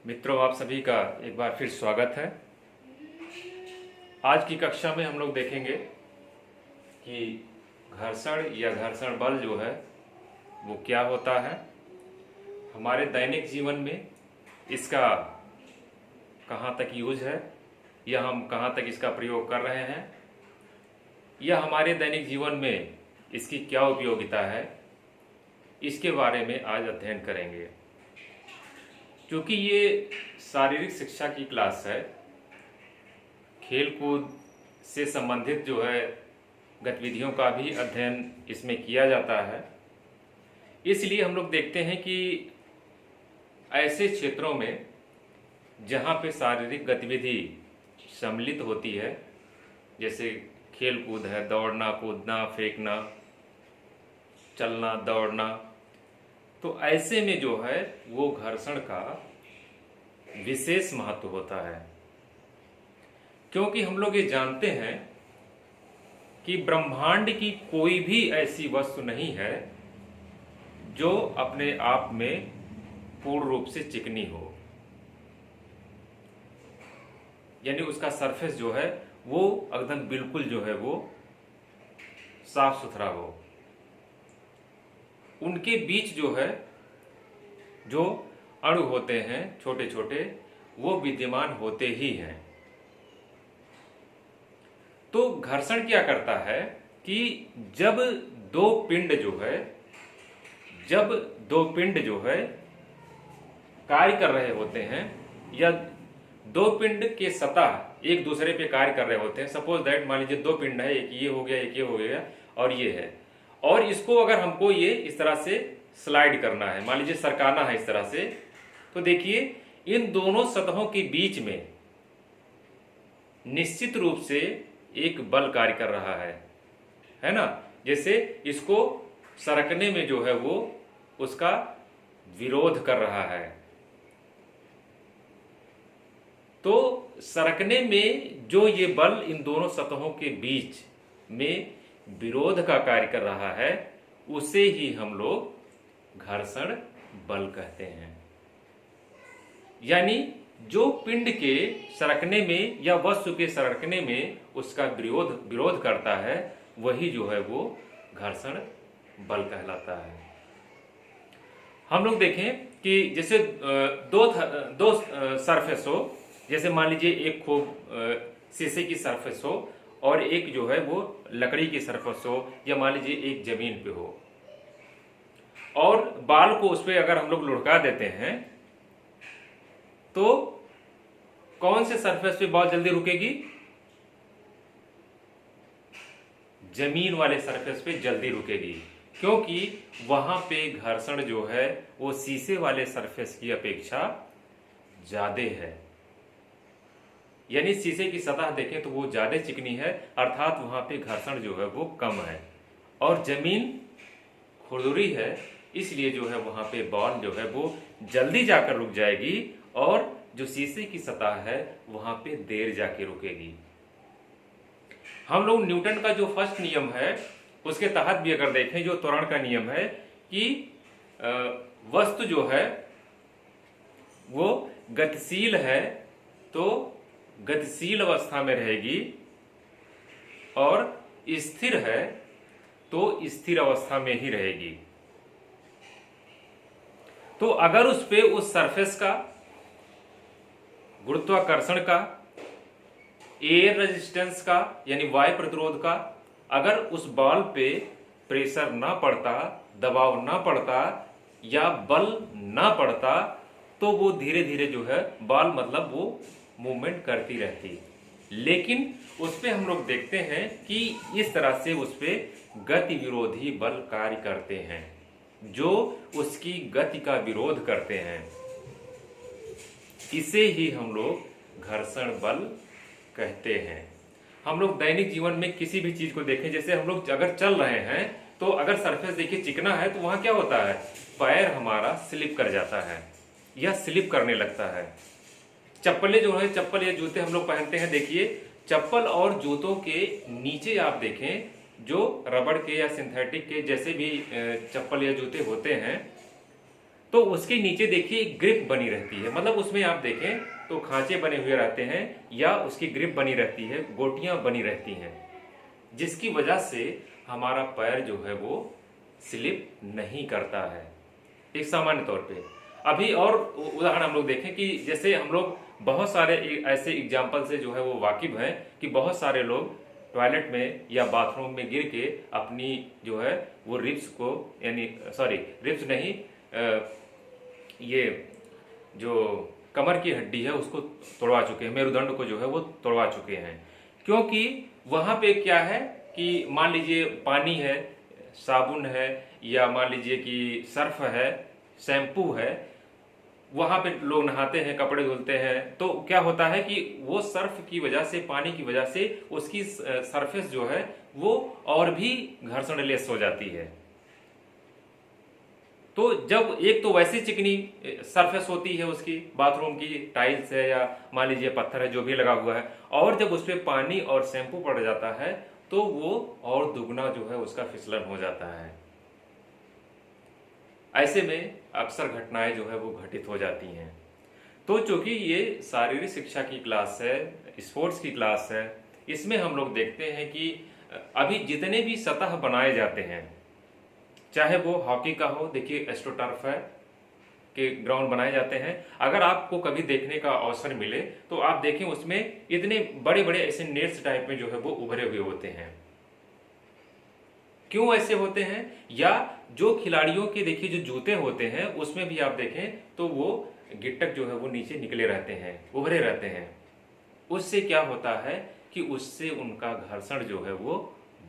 मित्रों, आप सभी का एक बार फिर स्वागत है। आज की कक्षा में हम लोग देखेंगे कि घर्षण या घर्षण बल जो है वो क्या होता है, हमारे दैनिक जीवन में इसका कहाँ तक यूज है या हम कहाँ तक इसका प्रयोग कर रहे हैं, या हमारे दैनिक जीवन में इसकी क्या उपयोगिता है, इसके बारे में आज अध्ययन करेंगे। क्योंकि ये शारीरिक शिक्षा की क्लास है, खेल कूद से संबंधित जो है गतिविधियों का भी अध्ययन इसमें किया जाता है। इसलिए हम लोग देखते हैं कि ऐसे क्षेत्रों में जहाँ पे शारीरिक गतिविधि सम्मिलित होती है, जैसे खेल कूद है, दौड़ना कूदना फेंकना चलना दौड़ना, तो ऐसे में जो है वो घर्षण का विशेष महत्व होता है। क्योंकि हम लोग ये जानते हैं कि ब्रह्मांड की कोई भी ऐसी वस्तु नहीं है जो अपने आप में पूर्ण रूप से चिकनी हो, यानी उसका सरफेस जो है वो एकदम बिल्कुल जो है वो साफ सुथरा हो। उनके बीच जो है जो अणु होते हैं छोटे छोटे, वो विद्यमान होते ही हैं। तो घर्षण क्या करता है कि जब दो पिंड जो है कार्य कर रहे होते हैं, या दो पिंड के सतह एक दूसरे पे कार्य कर रहे होते हैं। सपोज दैट, मान लीजिए दो पिंड है, एक ये हो गया एक ये हो गया और ये है, और इसको अगर हमको ये इस तरह से स्लाइड करना है, मान लीजिए सरकाना है इस तरह से, तो देखिए इन दोनों सतहों के बीच में निश्चित रूप से एक बल कार्य कर रहा है ना। जैसे इसको सरकने में जो है वो उसका विरोध कर रहा है। तो सरकने में जो ये बल इन दोनों सतहों के बीच में विरोध का कार्य कर रहा है, उसे ही हम लोग घर्षण बल कहते हैं। यानी जो पिंड के सरकने में या वस्तु के सरकने में उसका विरोध करता है, वही जो है वो घर्षण बल कहलाता है। हम लोग देखें कि जैसे दो सरफेस हो, जैसे मान लीजिए एक खूब शीशे की सरफेस हो और एक जो है वो लकड़ी की सरफेस हो, या मान लीजिए एक जमीन पे हो, और बाल को उस पर अगर हम लोग लुढ़का देते हैं तो कौन से सरफेस पे बॉल जल्दी रुकेगी? जमीन वाले सरफेस पे जल्दी रुकेगी, क्योंकि वहां पे घर्षण जो है वो शीशे वाले सरफेस की अपेक्षा ज्यादा है। यानी शीशे की सतह देखें तो वो ज्यादा चिकनी है, अर्थात वहां पे घर्षण जो है वो कम है, और जमीन खुरदुरी है, इसलिए जो है वहां पे बॉल जो है वो जल्दी जाकर रुक जाएगी, और जो शीशे की सतह है वहां पे देर जाके रुकेगी। हम लोग न्यूटन का जो फर्स्ट नियम है उसके तहत भी अगर देखें, जो त्वरण का नियम है कि वस्तु जो है वो गतिशील है तो गतिशील अवस्था में रहेगी, और स्थिर है तो स्थिर अवस्था में ही रहेगी। तो अगर उस पे उस सरफेस का गुरुत्वाकर्षण का, एयर रेजिस्टेंस का यानी वायु प्रतिरोध का, अगर उस बॉल पे प्रेशर ना पड़ता, दबाव ना पड़ता या बल ना पड़ता, तो वो धीरे धीरे जो है बॉल मतलब वो मूवमेंट करती रहती। लेकिन उस पे हम लोग देखते हैं कि इस तरह से उस पे गति विरोधी बल कार्य करते हैं, जो उसकी गति का विरोध करते हैं। इसे ही हम लोग घर्षण बल कहते हैं। हम लोग दैनिक जीवन में किसी भी चीज को देखें, जैसे हम लोग अगर चल रहे हैं तो अगर सरफेस देखिए चिकना है तो वहां क्या होता है, पैर हमारा स्लिप कर जाता है या स्लिप करने लगता है। चप्पलें जो है, चप्पल या जूते हम लोग पहनते हैं, देखिए चप्पल और जूतों के नीचे आप देखें जो रबड़ के या सिंथेटिक के जैसे भी चप्पल या जूते होते हैं, तो उसके नीचे देखिए ग्रिप बनी रहती है, मतलब उसमें आप देखें तो खांचे बने हुए रहते हैं या उसकी ग्रिप बनी रहती है, गोटियां बनी रहती हैं, जिसकी वजह से हमारा पैर जो है वो स्लिप नहीं करता है एक सामान्य तौर पे। अभी और उदाहरण हम लोग देखें कि जैसे हम लोग बहुत सारे ऐसे एग्जाम्पल से जो है वो वाकिफ हैं कि बहुत सारे लोग टॉयलेट में या बाथरूम में गिर के अपनी जो है वो रिब्स को, यानी सॉरी रिब्स नहीं, ये जो कमर की हड्डी है उसको तोड़वा चुके हैं, मेरुदंड को जो है वो तोड़वा चुके हैं। क्योंकि वहां पे क्या है कि मान लीजिए पानी है, साबुन है, या मान लीजिए कि सर्फ है, शैम्पू है, वहां पे लोग नहाते हैं, कपड़े धुलते हैं, तो क्या होता है कि वो सर्फ की वजह से, पानी की वजह से उसकी सरफेस जो है वो और भी घर्षण लेस हो जाती है। तो जब एक तो वैसी चिकनी सरफेस होती है उसकी, बाथरूम की टाइल्स है या मान लीजिए पत्थर है जो भी लगा हुआ है, और जब उस पर पानी और शैम्पू पड़ जाता है तो वो और दुगना जो है उसका फिसलन हो जाता है। ऐसे में अक्सर घटनाएं जो है वो घटित हो जाती हैं। तो चूंकि ये शारीरिक शिक्षा की क्लास है, स्पोर्ट्स की क्लास है, इसमें हम लोग देखते हैं कि अभी जितने भी सतह बनाए जाते हैं, चाहे वो हॉकी का हो, देखिए एस्ट्रोटर्फ है के ग्राउंड बनाए जाते हैं, अगर आपको कभी देखने का अवसर मिले तो आप देखें उसमें इतने बड़े बड़े ऐसे नेट्स टाइप में जो है वो उभरे हुए होते हैं। क्यों ऐसे होते हैं? या जो खिलाड़ियों के देखिए जो जूते होते हैं उसमें भी आप देखें तो वो गिट्टक जो है वो नीचे निकले रहते हैं, उभरे रहते हैं। उससे क्या होता है कि उससे उनका घर्षण जो है वो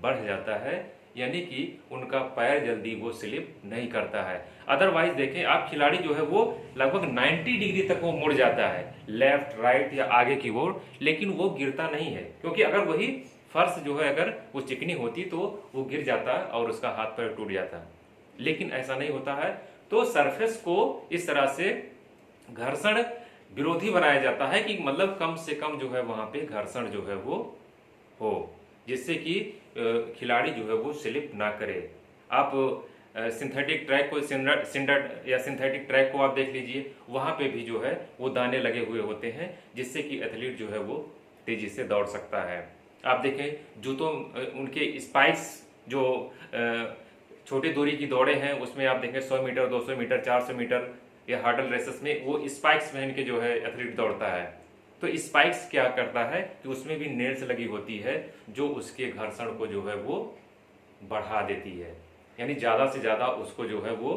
बढ़ जाता है, यानी कि उनका पैर जल्दी वो स्लिप नहीं करता है। अदरवाइज देखें आप, खिलाड़ी जो है वो लगभग 90 डिग्री तक वो मुड़ जाता है, लेफ्ट राइट या आगे की ओर, लेकिन वो गिरता नहीं है, क्योंकि अगर वही फर्श जो है अगर वो चिकनी होती तो वो गिर जाता और उसका हाथ पैर टूट जाता, लेकिन ऐसा नहीं होता है। तो सरफेस को इस तरह से घर्षण विरोधी बनाया जाता है कि मतलब कम से कम जो है वहां पे घर्षण जो है वो हो, जिससे कि खिलाड़ी जो है वो स्लिप ना करे। आप सिंथेटिक ट्रैक को, सिंडर या सिंथेटिक ट्रैक को आप देख लीजिए, वहां पे भी जो है वो दाने लगे हुए होते हैं, जिससे कि एथलीट जो है वो तेजी से दौड़ सकता है। आप देखें जूतों, उनके स्पाइक्स जो छोटी दूरी की दौड़े हैं उसमें आप देखें 100 मीटर, 200 मीटर, 400 मीटर या हर्डल रेसेस में वो स्पाइक्स पहन के जो है एथलीट दौड़ता है। तो स्पाइक्स क्या करता है कि उसमें भी नेल्स लगी होती है जो उसके घर्षण को जो है वो बढ़ा देती है, यानी ज़्यादा से ज़्यादा उसको जो है वो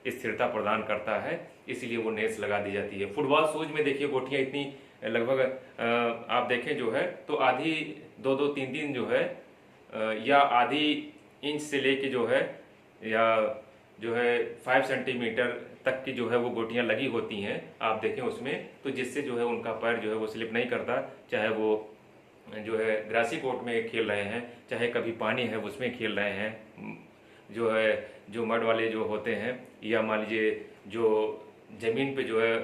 स्थिरता प्रदान करता है, इसलिए वो नेल्स लगा दी जाती है। फुटबॉल शूज में देखिए गोटियाँ इतनी लगभग आप देखें जो है तो आधी 2-2, 3-3 जो है या आधी इंच से लेके जो है या जो है 5 सेंटीमीटर तक की जो है वो गोटियां लगी होती हैं, आप देखें उसमें, तो जिससे जो है उनका पैर जो है वो स्लिप नहीं करता। चाहे वो जो है ग्रासी कोर्ट में खेल रहे हैं, चाहे कभी पानी है उसमें खेल रहे हैं, जो है जो मड वाले जो होते हैं, या मान लीजिए जो जमीन पे जो है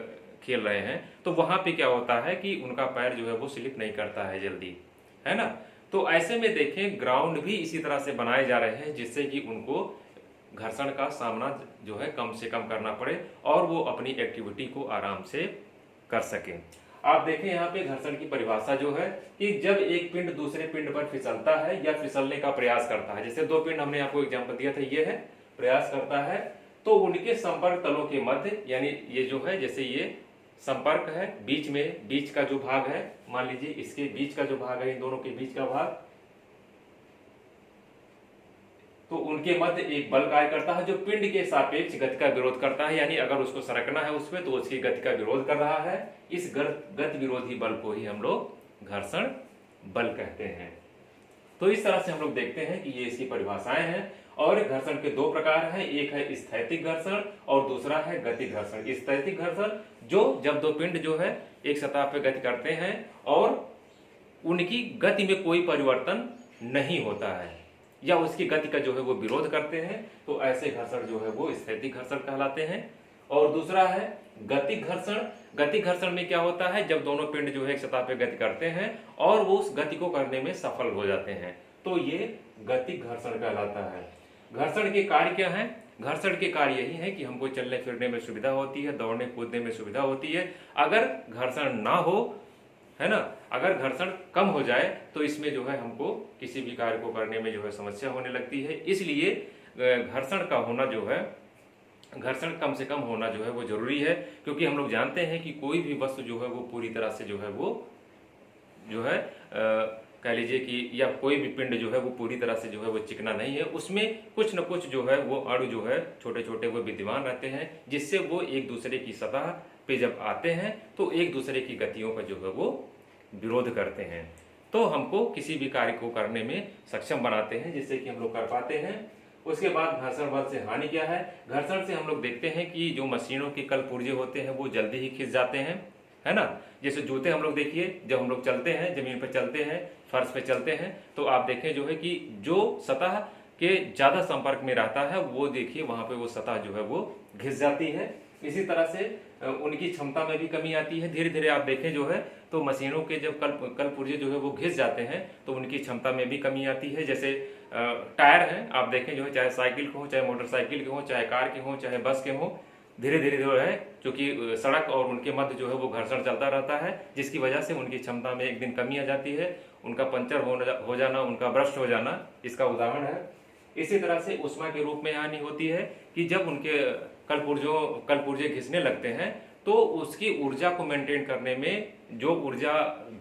खेल रहे हैं, तो वहां पे क्या होता है कि उनका पैर जो है वो स्लिप नहीं करता है जल्दी, है ना। तो ऐसे में देखें ग्राउंड भी इसी तरह से बनाए जा रहे हैं जिससे कि उनको घर्षण का सामना जो है कम से कम करना पड़े और वो अपनी एक्टिविटी को आराम से कर सकें। आप देखें यहाँ पे घर्षण की परिभाषा जो है कि जब एक पिंड दूसरे पिंड पर फिसलता है या फिसलने का प्रयास करता है, जैसे 2 पिंड हमने आपको एग्जांपल दिया था, ये है प्रयास करता है, तो उनके संपर्क तलों के मध्य, यानी ये जो है जैसे ये संपर्क है, बीच में बीच का जो भाग है, मान लीजिए इसके बीच का जो भाग है, इन दोनों के बीच का भाग, तो उनके मध्य एक बल कार्य करता है जो पिंड के सापेक्ष गति का विरोध करता है, यानी अगर उसको सरकना है उसमें तो उसकी गति का विरोध कर रहा है। इस गति विरोधी बल को ही हम लोग घर्षण बल कहते हैं। तो इस तरह से हम लोग देखते हैं कि ये इसकी परिभाषाएं हैं। और घर्षण के 2 प्रकार हैं, एक है स्थैतिक घर्षण और दूसरा है गति घर्षण। स्थैतिक घर्षण जो जब 2 पिंड जो है एक सतह पे गति करते हैं और उनकी गति में कोई परिवर्तन नहीं होता है या उसकी गति का जो है वो विरोध करते हैं, तो ऐसे घर्षण जो है वो स्थैतिक घर्षण कहलाते हैं। और दूसरा है गतिक घर्षण। गतिक घर्षण में क्या होता है, जब दोनों पिंड जो है एक सतह पे गति करते हैं और वो उस गति को करने में सफल हो जाते हैं, तो ये गतिक घर्षण कहलाता है। घर्षण के कार्य क्या है? घर्षण के कार्य यही है कि हमको चलने फिरने में सुविधा होती है, दौड़ने कूदने में सुविधा होती है। अगर घर्षण ना हो, है ना, अगर घर्षण कम हो जाए तो इसमें जो है हमको किसी भी कार्य को करने में जो है समस्या होने लगती है। इसलिए घर्षण का होना जो है, घर्षण कम से कम होना जो है वो जरूरी है, क्योंकि हम लोग जानते हैं कि कोई भी वस्तु जो है वो पूरी तरह से जो है वो जो है कह लीजिए कि, या कोई भी पिंड जो है वो पूरी तरह से जो है वो चिकना नहीं है, उसमें कुछ न कुछ जो है वो अणु जो है छोटे छोटे वो विद्यमान रहते हैं, जिससे वो एक दूसरे की सतह पे जब आते हैं तो एक दूसरे की गतियों का जो है वो विरोध करते हैं, तो हमको किसी भी कार्य को करने में सक्षम बनाते हैं, जिससे कि हम लोग कर पाते हैं। उसके बाद घर्षण बल से हानि क्या है? घर्षण से हम लोग देखते हैं कि जो मशीनों के कल पुर्जे होते हैं वो जल्दी ही खिंच जाते हैं, है ना। जैसे जूते हम लोग देखिए, जब हम लोग चलते हैं, जमीन पर चलते हैं, फर्श पे चलते हैं, तो आप देखें जो है कि जो सतह के ज्यादा संपर्क में रहता है वो देखिए वहां पे वो सतह जो है वो घिस जाती है। इसी तरह से उनकी क्षमता में भी कमी आती है। धीरे धीरे आप देखें जो है तो मशीनों के जब कल पुर्जे जो है वो घिस जाते हैं तो उनकी क्षमता में भी कमी आती है। जैसे टायर हैं, आप देखें जो है, चाहे साइकिल के हो, चाहे मोटरसाइकिल के हो, चाहे कार के हो, चाहे बस के हो, धीरे धीरे जो है क्योंकि सड़क और उनके मध्य जो है वो घर्षण चलता रहता है, जिसकी वजह से उनकी क्षमता में एक दिन कमी आ जाती है, उनका पंचर हो जाना, उनका ब्रस्ट हो जाना इसका उदाहरण है। इसी तरह से ऊष्मा के रूप में हानि होती है कि जब उनके कल पुर्जे घिसने लगते हैं तो उसकी ऊर्जा को मेंटेन करने में जो ऊर्जा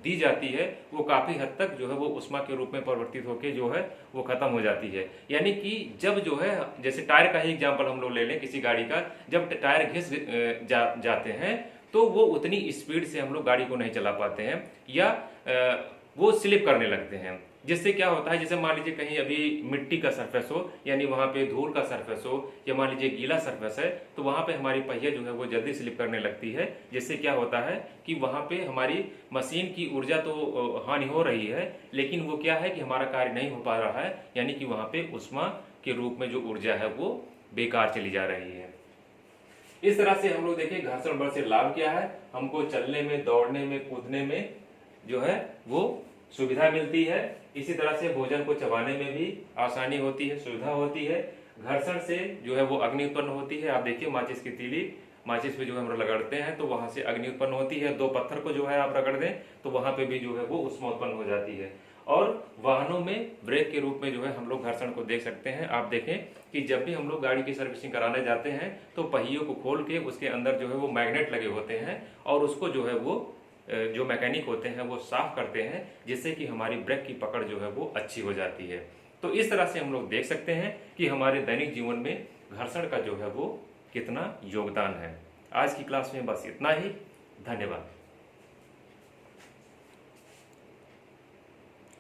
दी जाती है वो काफी हद तक जो है वो ऊष्मा के रूप में परिवर्तित होकर जो है वो खत्म हो जाती है। यानी कि जब जो है, जैसे टायर का ही एग्जांपल हम लोग ले लें किसी गाड़ी का, जब टायर घिस जाते हैं तो वो उतनी स्पीड से हम लोग गाड़ी को नहीं चला पाते हैं, या वो स्लिप करने लगते हैं। जिससे क्या होता है, जैसे मान लीजिए कहीं अभी मिट्टी का सरफेस हो, यानी वहां पे धूल का सरफेस हो, या मान लीजिए गीला सरफेस है, तो वहां पे हमारी पहिया जो है वो जल्दी स्लिप करने लगती है। जिससे क्या होता है कि वहां पे हमारी मशीन की ऊर्जा तो हानि हो रही है, लेकिन वो क्या है कि हमारा कार्य नहीं हो पा रहा है, यानी कि वहां पे ऊष्मा के रूप में जो ऊर्जा है वो बेकार चली जा रही है। इस तरह से हम लोग देखें घर्षण बल से लाभ क्या है, हमको चलने में, दौड़ने में, कूदने में जो है वो सुविधा मिलती है। इसी तरह से भोजन को चबाने में भी आसानी होती है, सुविधा होती है। घर्षण से जो है वो अग्नि उत्पन्न होती है। आप देखिए माचिस की तीली, माचिस पे जो है हम रगड़ते हैं तो वहां से अग्नि उत्पन्न होती है। दो पत्थर को जो है आप रगड़ दें तो वहां पे भी जो है वो ऊष्मा उत्पन्न हो जाती है। और वाहनों में ब्रेक के रूप में जो है हम लोग घर्षण को देख सकते हैं। आप देखें कि जब भी हम लोग गाड़ी की सर्विसिंग कराने जाते हैं तो पहियों को खोल के उसके अंदर जो है वो मैग्नेट लगे होते हैं और उसको जो है वो जो मैकेनिक होते हैं वो साफ करते हैं, जिससे कि हमारी ब्रेक की पकड़ जो है वो अच्छी हो जाती है। तो इस तरह से हम लोग देख सकते हैं कि हमारे दैनिक जीवन में घर्षण का जो है वो कितना योगदान है। आज की क्लास में बस इतना ही। धन्यवाद।